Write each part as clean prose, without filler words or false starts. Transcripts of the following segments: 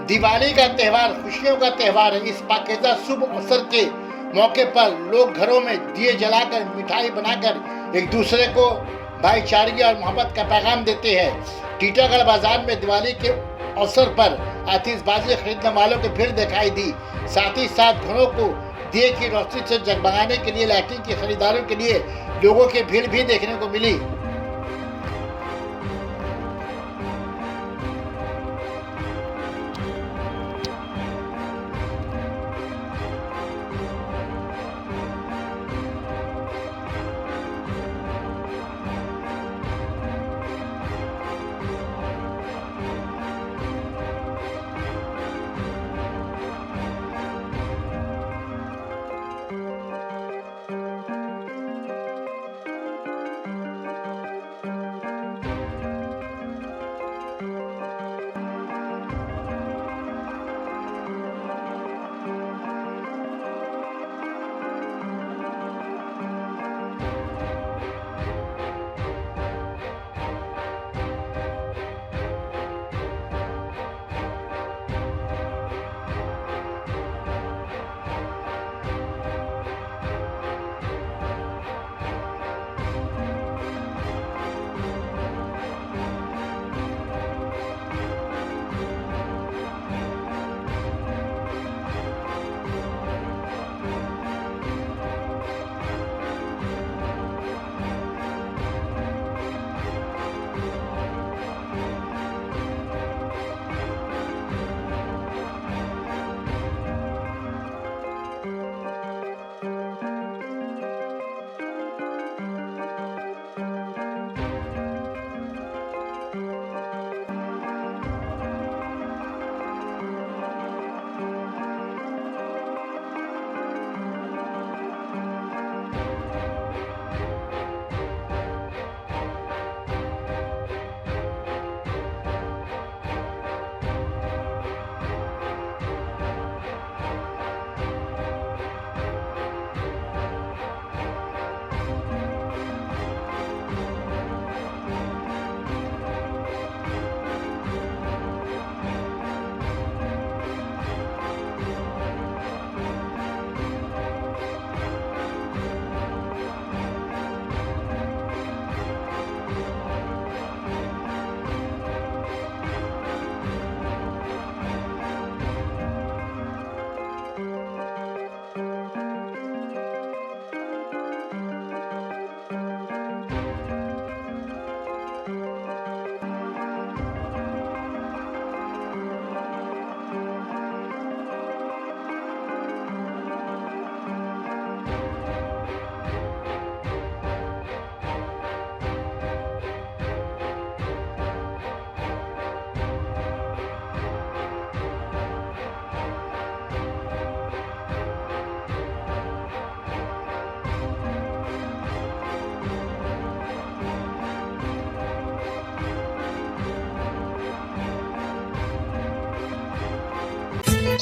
दिवाली का त्यौहार खुशियों का त्यौहार है। इस पाकीज़ा शुभ अवसर के मौके पर लोग घरों में दिए जलाकर, मिठाई बनाकर एक दूसरे को भाईचारे और मोहब्बत का पैगाम देते हैं। टीटागढ़ बाजार में दिवाली के अवसर पर आतिशबाजी खरीदने वालों की भीड़ दिखाई दी। साथ ही साथ घरों को दिए की रोशनी से जगमगाने के लिए लाइटिंग की खरीदारों के लिए लोगों की भीड़ भी देखने को मिली।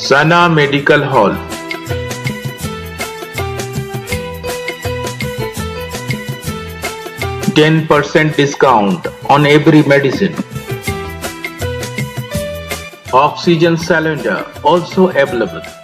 Sana Medical Hall. %10 discount on every medicine. Oxygen cylinder also available.